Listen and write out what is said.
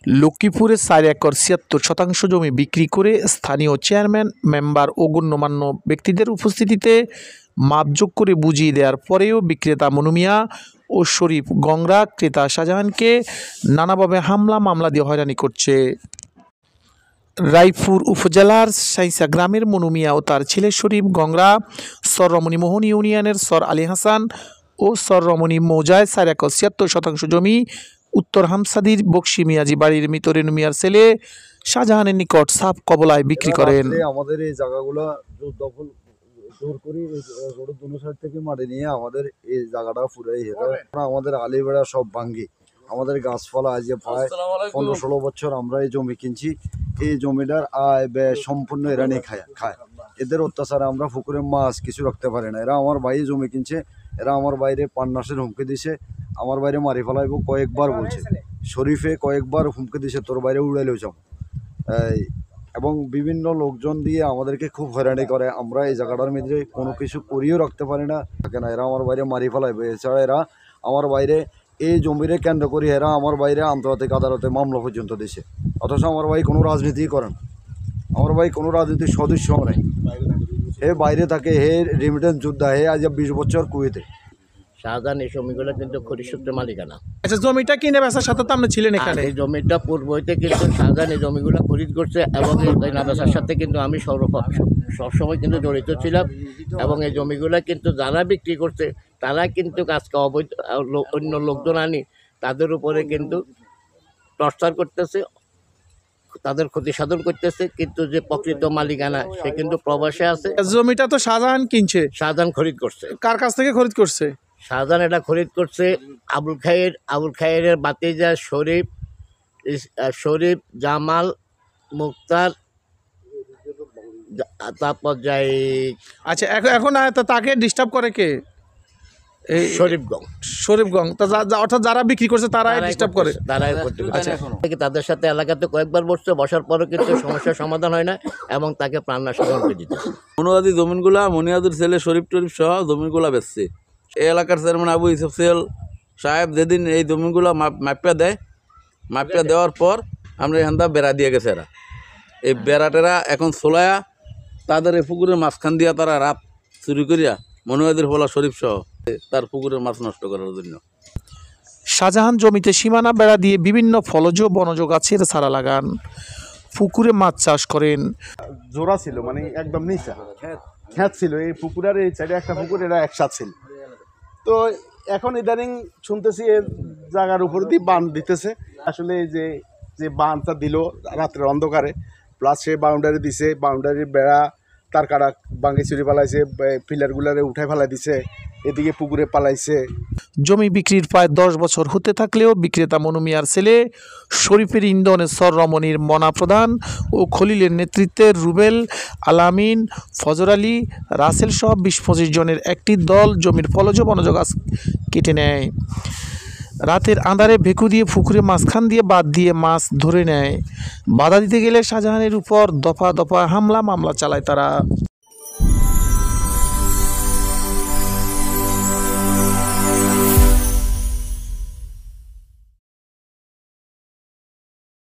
লক্ষ্মীপুরে 4 একর ৭৬% জমি বিক্রি করে স্থানীয় চেয়ারম্যান, মেম্বার ও গণ্যমান্য ব্যক্তিদের উপস্থিতিতে মাপজোক করে বুঝিয়ে দেওয়ার পরেও বিক্রেতা মনু মিয়া ও শরীফ গংরা ক্রেতা শাহজাহানকে নানাভাবে হামলা মামলা দিয়ে হয়রানি করছে। রায়পুর উপজেলার সাইসা গ্রামের মনু মিয়া ও তার ছেলে শরীফ গংরা সর রমণীমোহন ইউনিয়নের সর আলী হাসান ও সর রমণী মৌজায় 4 একর ৭৬% জমি উত্তর হামসাদির বক্সি মিয়াজি বাড়ির মৃত রেনু মিয়ার ছেলে শাহজাহানের নিকট সাপ কবলায় বিক্রি করেন। আমাদের এই জায়গাগুলো দখল জোর করে রোডের দুনো সাইড থেকে মাটি নিয়ে আমাদের এই জায়গাটা পুরাই আমাদের আলিবেড়া সব ভাঙ্গি, আমাদের গাছপালা আজ প্রায় 15-16 বছর আমরা এই জমি কিনছি। এই জমিটার আয় ব্যয় সম্পূর্ণ এরা নিয়ে খায়। এদের অত্যাচারে আমরা পুকুরে মাছ কিছু রাখতে পারি না। এরা আমার ভাই জমি কিনছে, এরা আমার বাইরে পান্নাসের হুমকি দিছে, আমার বাইরে মারি ফেলাইব কয়েকবার বলছে। শরীফে কয়েকবার হুমকি দিছে তোর বাইরে উড়াইলেও যাব, এবং বিভিন্ন লোকজন দিয়ে আমাদেরকে খুব হয়রানি করে। আমরা এই জায়গাটার মধ্যে কোনো কিছু করিও রাখতে পারি না, থাকে না। এরা আমার বাইরে মারি ফেলাইবে। এছাড়া এরা আমার বাইরে এই জমিরে কেন্দ্র করি এরা আমার বাইরে আন্তর্জাতিক আদালতে মামলা পর্যন্ত দিছে। অথচ আমার ভাই কোনো রাজনীতি করেন, আমার ভাই কোনো রাজনীতির সদস্য নেই। হে বাইরে থাকে, হে রেমিটেন্স যোদ্ধা, হে আজ 20 বছর কুয়েতে। শাহজাহান এই জমিগুলো কিন্তু খরিসূত্রে মালিকানা। আচ্ছা, জমিটা কিনে বেচার সাথে তো আপনি ছিলেন এখানে? এই জমিটা পূর্ব হইতে কিন্তু শাহজাহান এই জমিগুলো খরিদ করছে এবং এই না বেচার সাথে কিন্তু আমি সবসময় কিন্তু জড়িত ছিলাম। এবং এই জমিগুলো কিন্তু যারা বিক্রি করছে তারা কিন্তু আজকে অবৈধ অন্য লোকজন আনি তাদের উপরে কিন্তু টর্চার করতেছে, তাদের ক্ষতি সাধন করতেছে। কিন্তু যে প্রকৃত মালিকানা সে কিন্তু প্রবাসে আছে। জমিটা তো শাহজাহান কিনছে, শাহজাহান খরিদ করছে। কার কাছ থেকে খরিদ করছে? শাহজাহান এটা খরিদ করছে আবুল খায়েরের বাতিজা শরীফ, জামাল, মুক্তার, তারপর যাই। আচ্ছা, এখন তাকে ডিস্টার্ব করে কে? শরীফগং। অর্থাৎ যারা বিক্রি করছে তারাই ডিস্টার্ব করে, তারাই করতে। আচ্ছা, তাদের সাথে এলাকাতে কয়েকবার বসার পরও কিন্তু সমস্যার সমাধান হয় না এবং তাকে প্রাণনাশ করে দিতে। মনুয়াদি জমিনগুলা মনিয়াদুর ছেলে শরীফ টরিফ সহ জমিনগুলা বেচছে। এই এলাকার চেয়ারম্যান আবু ইউসুফ সাহেব যেদিন এই জমিগুলো মাপিয়া দেওয়ার পর আমরা এখান বেড়া দিয়ে গেছে। এরা এই বেড়াটেরা এখন সোলায়া তাদের এই পুকুরের মাঝখান দিয়া তারা রাত চুরি করিয়া মনুয়াদির ফলা শরীফ সহ তার পুকুরের মাছ নষ্ট করার জন্য। শাহজাহান জমিতে সীমানা বেড়া দিয়ে বিভিন্ন ফলজ বনজ গাছের চারা লাগান, পুকুরে মাছ চাষ করেন। জোড়া ছিল, মানে একদম নিচা খেত ছিল। এই পুকুরের এই সাইডে একটা পুকুর, এরা একসাথে ছিল। তো এখন ইদানিং শুনতেছি এই জায়গার উপর দিয়ে বাঁধ দিতেছে। আসলে যে বাঁধটা দিল রাত্রের অন্ধকারে, প্লাস সে বাউন্ডারি দিছে, বাউন্ডারির বেড়া তার কাটা ভাঙি চুরি পালাইছে, পিলারগুলারে উঠাই ফেলাই দিছে, এদিকে পুকুরে পালাইছে। জমি বিক্রির প্রায় 10 বছর হতে থাকলেও বিক্রেতা মনু মিয়ার ছেলে শরীফের ইন্ধনে সর রমণীর মনা প্রধান ও খলিলের নেতৃত্বে রুবেল, আলামিন, ফজর আলী, রাসেল সহ 20-25 জনের একটি দল জমির ফলজ বনজ গাছ কেটে নেয়। রাতের আঁধারে ভেকু দিয়ে পুকুরে মাঝখান দিয়ে বাদ দিয়ে মাছ ধরে নেয়। বাধা দিতে গেলে শাহজাহানের উপর দফা দফা হামলা মামলা চালায় তারা।